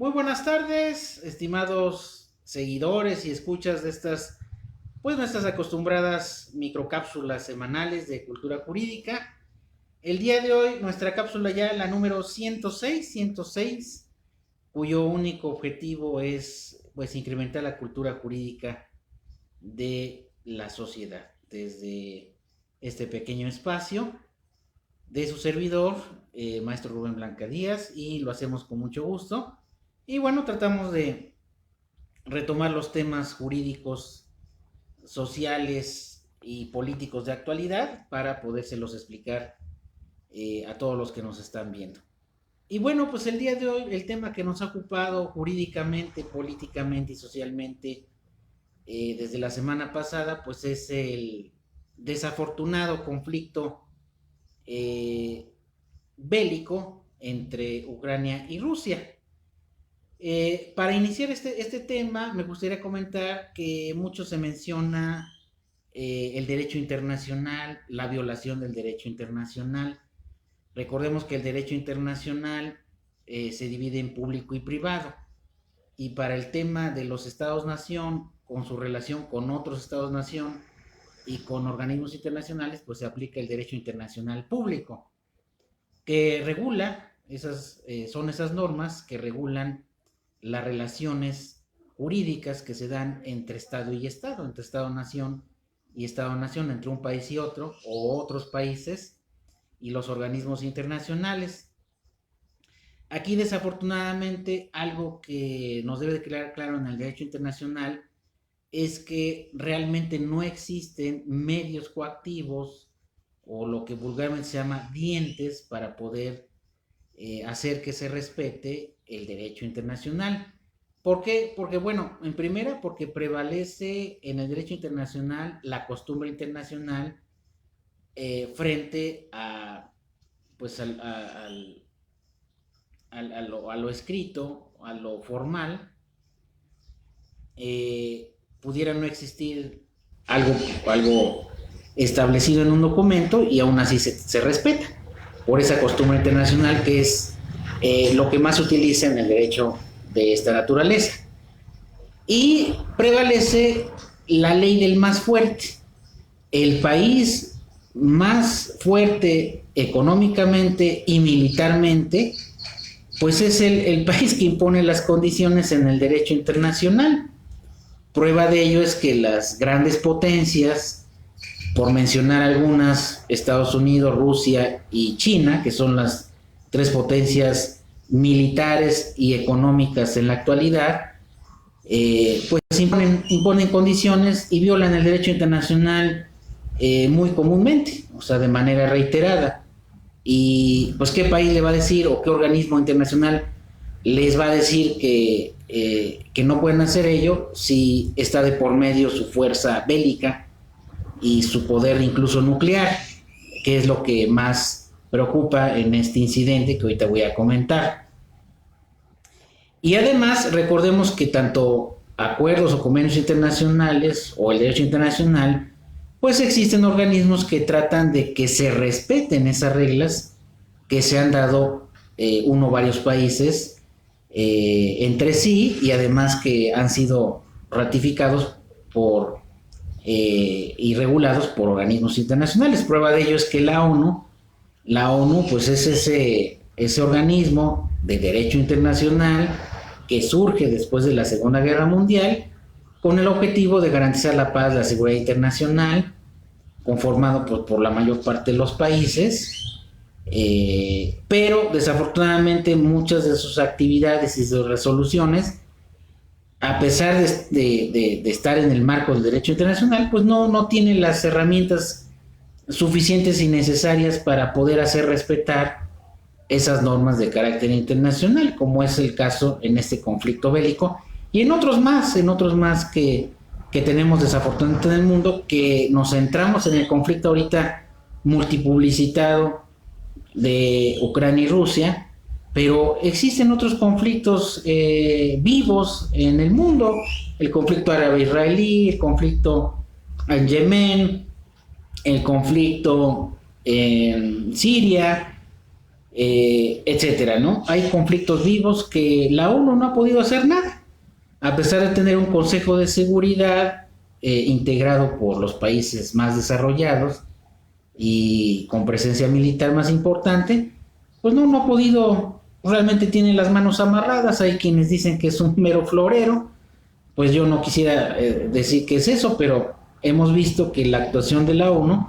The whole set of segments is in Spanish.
Muy buenas tardes, estimados seguidores y escuchas de nuestras acostumbradas microcápsulas semanales de cultura jurídica. El día de hoy, nuestra cápsula ya la número 106, cuyo único objetivo es, pues, incrementar la cultura jurídica de la sociedad desde este pequeño espacio de su servidor, maestro Rubén Blanca Díaz, y lo hacemos con mucho gusto. Y bueno, tratamos de retomar los temas jurídicos, sociales y políticos de actualidad para podérselos explicar a todos los que nos están viendo. Y bueno, pues el día de hoy el tema que nos ha ocupado jurídicamente, políticamente y socialmente desde la semana pasada, pues es el desafortunado conflicto bélico entre Ucrania y Rusia. Para iniciar este tema, me gustaría comentar que mucho se menciona el derecho internacional, la violación del derecho internacional. Recordemos que el derecho internacional se divide en público y privado. Y para el tema de los estados-nación, con su relación con otros estados-nación y con organismos internacionales, pues se aplica el derecho internacional público, que regula, son esas normas que regulan las relaciones jurídicas que se dan entre Estado y Estado, entre Estado-Nación y Estado-Nación, entre un país y otro, o otros países, y los organismos internacionales. Aquí, desafortunadamente, algo que nos debe de quedar claro en el derecho internacional es que realmente no existen medios coactivos o lo que vulgarmente se llama dientes para poder hacer que se respete el derecho internacional. ¿Por qué? Porque, bueno, en primera, porque prevalece en el derecho internacional la costumbre internacional frente a, pues, a lo escrito, a lo formal. Pudiera no existir algo establecido en un documento y aún así se respeta por esa costumbre internacional que es lo que más se utiliza en el derecho de esta naturaleza. Y prevalece la ley del más fuerte. El país más fuerte económicamente y militarmente, pues es el país que impone las condiciones en el derecho internacional. Prueba de ello es que las grandes potencias, por mencionar algunas, Estados Unidos, Rusia y China, que son las tres potencias militares y económicas en la actualidad, pues imponen condiciones y violan el derecho internacional muy comúnmente, o sea, de manera reiterada. Y pues, ¿qué país le va a decir o qué organismo internacional les va a decir que no pueden hacer ello si está de por medio su fuerza bélica y su poder incluso nuclear, que es lo que más preocupa en este incidente que ahorita voy a comentar? Y además recordemos que tanto acuerdos o convenios internacionales o el derecho internacional, pues existen organismos que tratan de que se respeten esas reglas que se han dado uno o varios países entre sí, y además que han sido ratificados y regulados por organismos internacionales. Prueba de ello es que la ONU pues es ese organismo de derecho internacional que surge después de la Segunda Guerra Mundial con el objetivo de garantizar la paz, la seguridad internacional, conformado por la mayor parte de los países, pero desafortunadamente muchas de sus actividades y sus resoluciones, a pesar de estar en el marco del derecho internacional, pues no tienen las herramientas suficientes y necesarias para poder hacer respetar esas normas de carácter internacional, como es el caso en este conflicto bélico y en otros más que tenemos desafortunadamente en el mundo, que nos centramos en el conflicto ahorita multipublicitado de Ucrania y Rusia, pero existen otros conflictos vivos en el mundo: el conflicto árabe-israelí, el conflicto en Yemen, el conflicto en Siria, etcétera, ¿no? Hay conflictos vivos que la ONU no ha podido hacer nada, a pesar de tener un Consejo de Seguridad integrado por los países más desarrollados y con presencia militar más importante, pues no ha podido, realmente tiene las manos amarradas. Hay quienes dicen que es un mero florero, pues yo no quisiera decir que es eso, pero hemos visto que la actuación de la ONU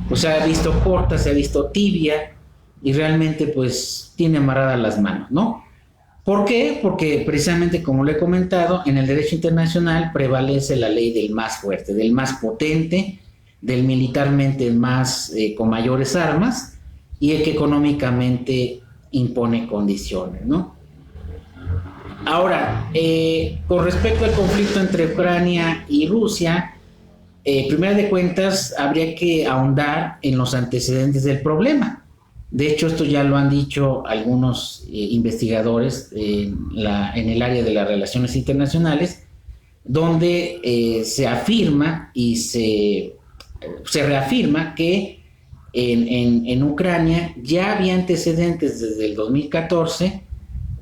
pues se ha visto corta, se ha visto tibia y realmente pues tiene amarradas las manos, ¿no? ¿Por qué? Porque precisamente como lo he comentado, en el derecho internacional prevalece la ley del más fuerte, del más potente, del militarmente más con mayores armas y el que económicamente impone condiciones, ¿no? Ahora, con respecto al conflicto entre Ucrania y Rusia, primero de cuentas habría que ahondar en los antecedentes del problema. De hecho, esto ya lo han dicho algunos investigadores en el área de las relaciones internacionales, donde se afirma y se reafirma que en Ucrania ya había antecedentes desde el 2014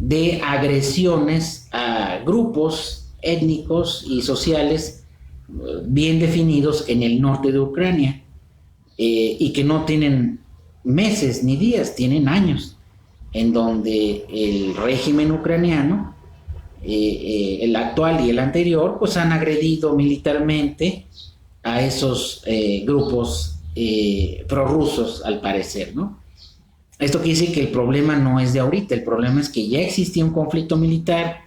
de agresiones a grupos étnicos y sociales bien definidos en el norte de Ucrania, y que no tienen meses ni días, tienen años, en donde el régimen ucraniano, el actual y el anterior, pues han agredido militarmente a esos grupos prorrusos, al parecer, ¿no? Esto quiere decir que el problema no es de ahorita, el problema es que ya existía un conflicto militar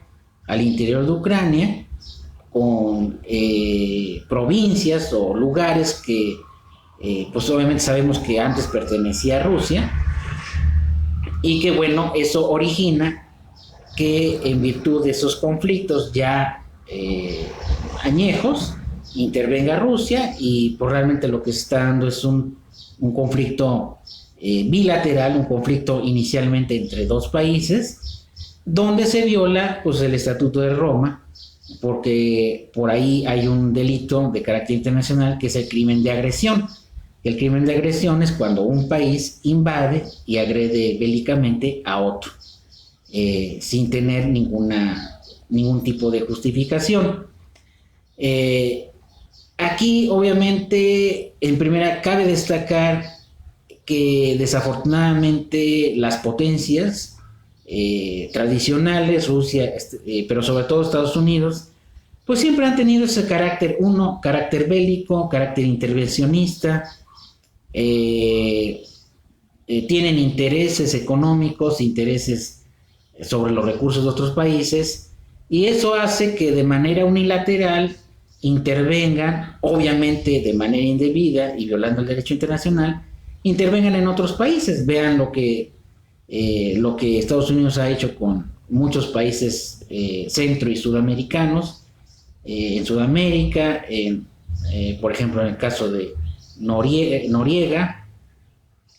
al interior de Ucrania con provincias o lugares que pues obviamente sabemos que antes pertenecía a Rusia, y que bueno, eso origina que en virtud de esos conflictos ya añejos intervenga Rusia, y pues realmente lo que se está dando es un conflicto bilateral, un conflicto inicialmente entre dos países, donde se viola pues el Estatuto de Roma, porque por ahí hay un delito de carácter internacional que es el crimen de agresión. El crimen de agresión es cuando un país invade y agrede bélicamente a otro, sin tener ningún tipo de justificación. Aquí, obviamente, en primera cabe destacar que desafortunadamente las potencias tradicionales, Rusia, pero sobre todo Estados Unidos, pues siempre han tenido ese carácter, carácter bélico, carácter intervencionista. Tienen intereses económicos, intereses sobre los recursos de otros países, y eso hace que de manera unilateral intervengan, obviamente de manera indebida y violando el derecho internacional, intervengan en otros países. Vean lo que Estados Unidos ha hecho con muchos países centro y sudamericanos, en Sudamérica, por ejemplo en el caso de Noriega,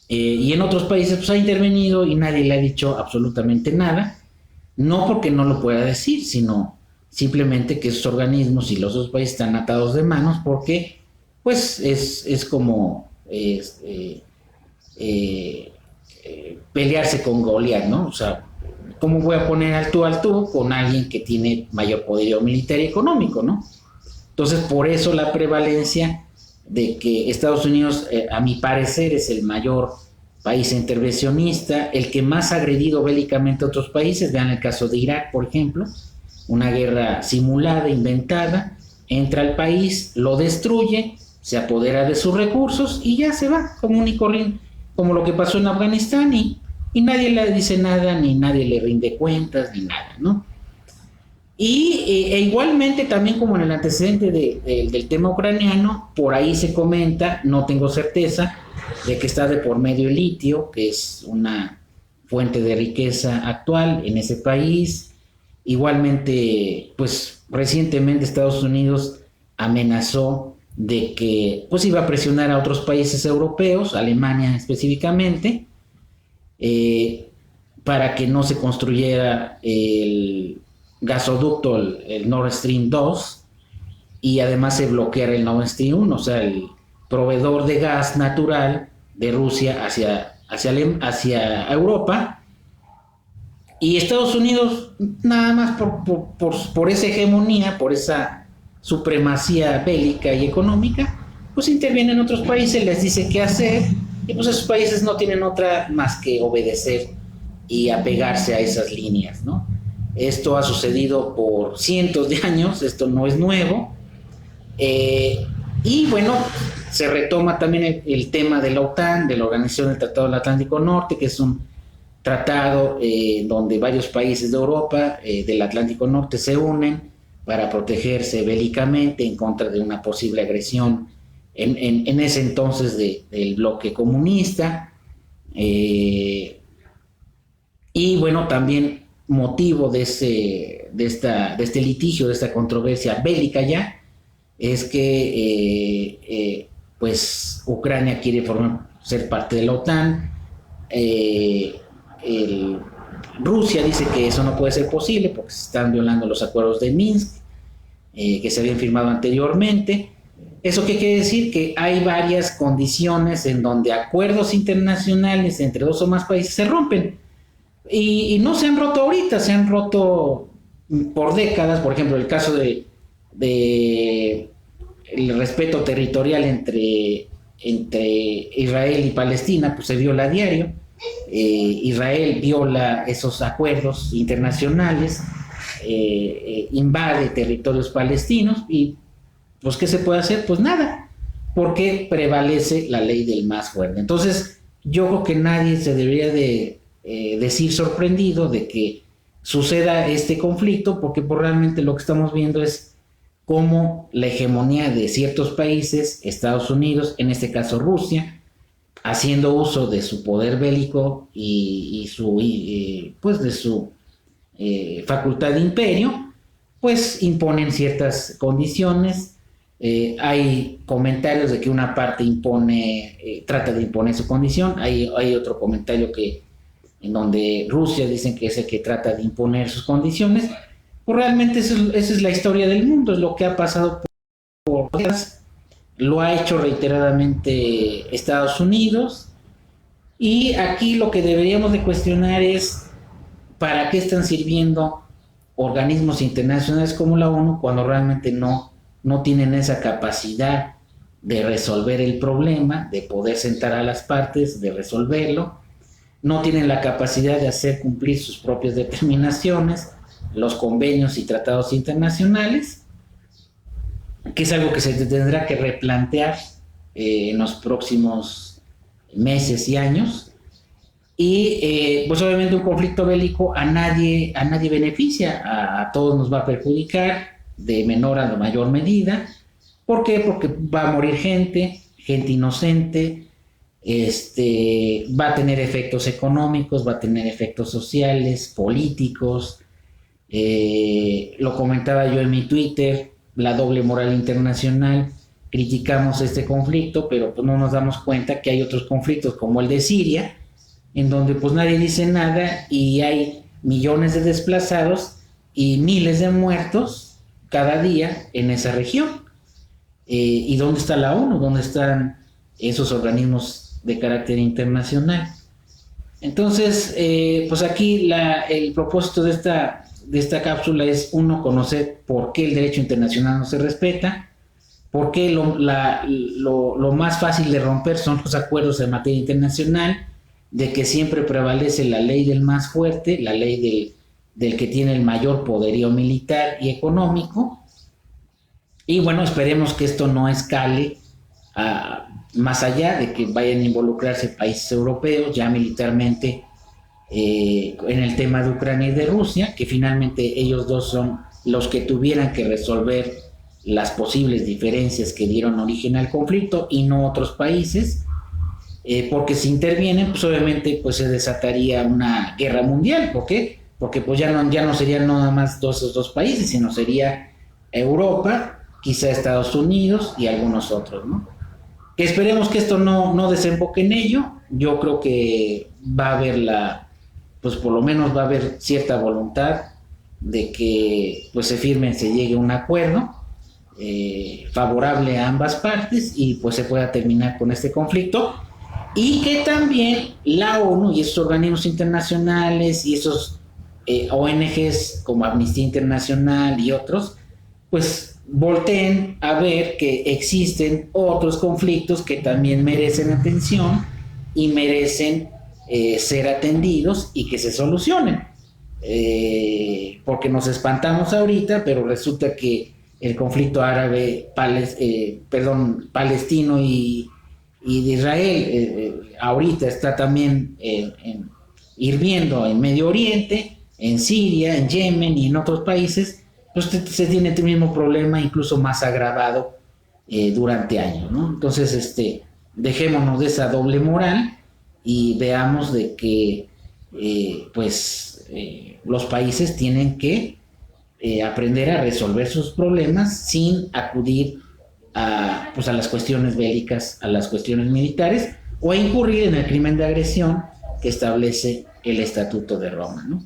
y en otros países pues ha intervenido y nadie le ha dicho absolutamente nada, no porque no lo pueda decir, sino simplemente que esos organismos y los otros países están atados de manos, porque pues es como pelearse con Goliat, ¿no? O sea, ¿cómo voy a poner al tú con alguien que tiene mayor poderío militar y económico, ¿no? Entonces, por eso la prevalencia de que Estados Unidos, a mi parecer, es el mayor país intervencionista, el que más ha agredido bélicamente a otros países. Vean el caso de Irak, por ejemplo, una guerra simulada, inventada, entra al país, lo destruye, se apodera de sus recursos y ya se va, común y corriente, como lo que pasó en Afganistán, y nadie le dice nada, ni nadie le rinde cuentas, ni nada, ¿no? E igualmente también, como en el antecedente del tema ucraniano, por ahí se comenta, no tengo certeza, de que está de por medio el litio, que es una fuente de riqueza actual en ese país. Igualmente, pues recientemente Estados Unidos amenazó de que pues iba a presionar a otros países europeos, Alemania específicamente, para que no se construyera el gasoducto, el Nord Stream 2, y además se bloqueara el Nord Stream 1, o sea, el proveedor de gas natural de Rusia hacia hacia Europa, y Estados Unidos, nada más por esa hegemonía, por esa supremacía bélica y económica, pues interviene en otros países, les dice qué hacer, y pues esos países no tienen otra más que obedecer y apegarse a esas líneas, ¿no? Esto ha sucedido por cientos de años, esto no es nuevo, y bueno, se retoma también el tema de la OTAN, de la Organización del Tratado del Atlántico Norte, que es un tratado donde varios países de Europa, del Atlántico Norte, se unen para protegerse bélicamente en contra de una posible agresión en ese entonces del bloque comunista. Y bueno, también motivo de este litigio, de esta controversia bélica ya, es que pues Ucrania quiere ser parte de la OTAN. Rusia dice que eso no puede ser posible porque se están violando los acuerdos de Minsk, que se habían firmado anteriormente. ¿Eso qué quiere decir? Que hay varias condiciones en donde acuerdos internacionales entre dos o más países se rompen. Y no se han roto ahorita, se han roto por décadas. Por ejemplo, el caso de el respeto territorial entre Israel y Palestina, pues se viola a diario. Israel viola esos acuerdos internacionales, invade territorios palestinos y pues ¿qué se puede hacer? Pues nada, porque prevalece la ley del más fuerte. Entonces yo creo que nadie se debería de decir sorprendido de que suceda este conflicto, porque pues, realmente lo que estamos viendo es cómo la hegemonía de ciertos países, Estados Unidos, en este caso Rusia, haciendo uso de su poder bélico y pues de su facultad de imperio, pues imponen ciertas condiciones. Hay comentarios de que una parte trata de imponer su condición. Hay otro comentario en donde Rusia dicen que es el que trata de imponer sus condiciones. Pues realmente esa es la historia del mundo, es lo que ha pasado por décadas. Lo ha hecho reiteradamente Estados Unidos, y aquí lo que deberíamos de cuestionar es para qué están sirviendo organismos internacionales como la ONU cuando realmente no tienen esa capacidad de resolver el problema, de poder sentar a las partes, de resolverlo. No tienen la capacidad de hacer cumplir sus propias determinaciones, los convenios y tratados internacionales, que es algo que se tendrá que replantear en los próximos meses y años. Y pues obviamente un conflicto bélico a nadie beneficia, a todos nos va a perjudicar de menor a mayor medida. ¿Por qué? Porque va a morir gente inocente, va a tener efectos económicos, va a tener efectos sociales, políticos. Lo comentaba yo en mi Twitter, la doble moral internacional. Criticamos este conflicto, pero pues no nos damos cuenta que hay otros conflictos como el de Siria, en donde pues nadie dice nada y hay millones de desplazados y miles de muertos cada día en esa región. ¿Y dónde está la ONU? ¿Dónde están esos organismos de carácter internacional? Entonces, pues aquí el propósito de esta cápsula es, uno, conocer por qué el derecho internacional no se respeta, por qué lo más fácil de romper son los acuerdos en materia internacional, de que siempre prevalece la ley del más fuerte, la ley del que tiene el mayor poderío militar y económico. Y bueno, esperemos que esto no escale más allá de que vayan a involucrarse países europeos ya militarmente en el tema de Ucrania y de Rusia, que finalmente ellos dos son los que tuvieran que resolver las posibles diferencias que dieron origen al conflicto y no otros países, porque si intervienen, pues obviamente pues se desataría una guerra mundial. ¿Por qué? Porque pues ya no serían nada más esos dos países, sino sería Europa, quizá Estados Unidos y algunos otros, ¿no? Que esperemos que esto no desemboque en ello. Yo creo que va a haber pues por lo menos va a haber cierta voluntad de que pues se llegue a un acuerdo favorable a ambas partes y pues se pueda terminar con este conflicto, y que también la ONU y esos organismos internacionales y esos ONGs como Amnistía Internacional y otros, pues volteen a ver que existen otros conflictos que también merecen atención y merecen ser atendidos y que se solucionen. Porque nos espantamos ahorita, pero resulta que el conflicto palestino y de Israel ahorita está también hirviendo en Medio Oriente, en Siria, en Yemen y en otros países, pues se tiene el mismo problema, incluso más agravado durante años, ¿no? Entonces, dejémonos de esa doble moral y veamos de que los países tienen que aprender a resolver sus problemas sin acudir a las cuestiones bélicas, a las cuestiones militares o a incurrir en el crimen de agresión que establece el Estatuto de Roma, ¿no?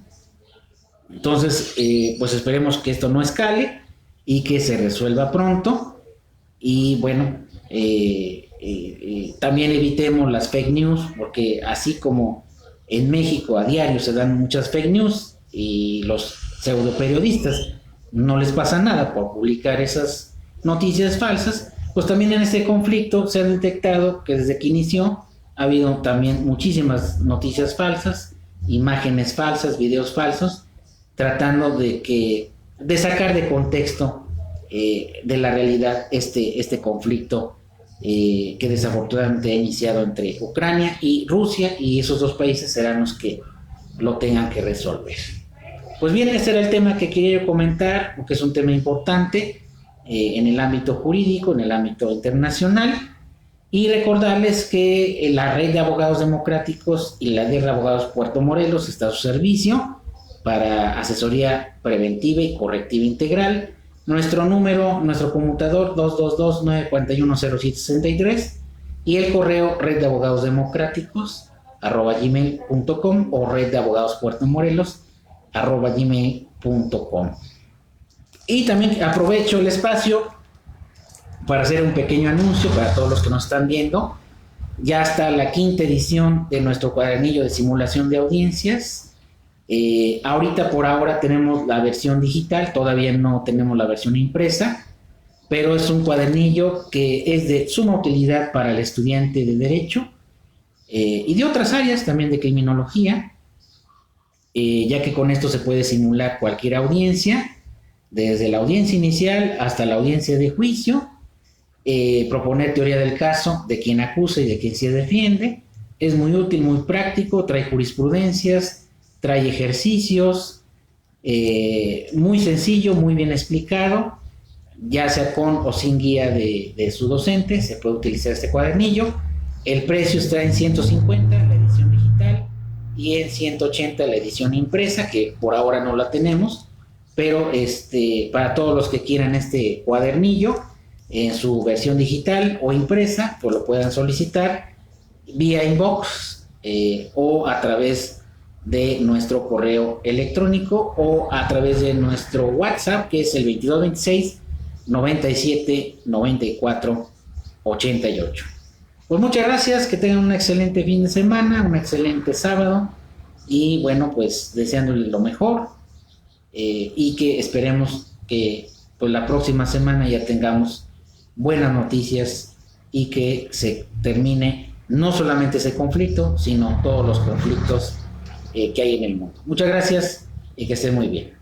Entonces, pues esperemos que esto no escale y que se resuelva pronto y bueno, también evitemos las fake news, porque así como en México a diario se dan muchas fake news y los pseudo periodistas no les pasa nada por publicar esas noticias falsas, pues también en este conflicto se ha detectado que desde que inició ha habido también muchísimas noticias falsas, imágenes falsas, videos falsos, tratando de sacar de contexto de la realidad este conflicto que desafortunadamente ha iniciado entre Ucrania y Rusia, y esos dos países serán los que lo tengan que resolver. Pues bien, ese era el tema que quería comentar, porque es un tema importante en el ámbito jurídico, en el ámbito internacional, y recordarles que la Red de Abogados Democráticos y la Red de Abogados Puerto Morelos está a su servicio para asesoría preventiva y correctiva integral. Nuestro número, nuestro conmutador 222-941-0763 y el correo reddeabogadosdemocráticos@gmail.com o reddeabogadospuertomorelos@gmail.com. Y también aprovecho el espacio para hacer un pequeño anuncio para todos los que nos están viendo. Ya está la 5ª edición de nuestro cuadernillo de simulación de audiencias. Ahorita por ahora tenemos la versión digital, todavía no tenemos la versión impresa, pero es un cuadernillo que es de suma utilidad para el estudiante de Derecho y de otras áreas también de criminología, ya que con esto se puede simular cualquier audiencia, desde la audiencia inicial hasta la audiencia de juicio, proponer teoría del caso de quien acusa y de quien se defiende. Es muy útil, muy práctico, trae jurisprudencias, trae ejercicios, muy sencillo, muy bien explicado, ya sea con o sin guía de su docente, se puede utilizar este cuadernillo. El precio está en 150 la edición digital y en 180 la edición impresa, que por ahora no la tenemos, pero para todos los que quieran este cuadernillo en su versión digital o impresa, pues lo puedan solicitar vía inbox o a través de nuestro correo electrónico o a través de nuestro WhatsApp, que es el 2226 97 94 88. Pues muchas gracias, que tengan un excelente fin de semana, un excelente sábado y bueno, pues deseándoles lo mejor y que esperemos que pues la próxima semana ya tengamos buenas noticias y que se termine no solamente ese conflicto, sino todos los conflictos que hay en el mundo. Muchas gracias y que estén muy bien.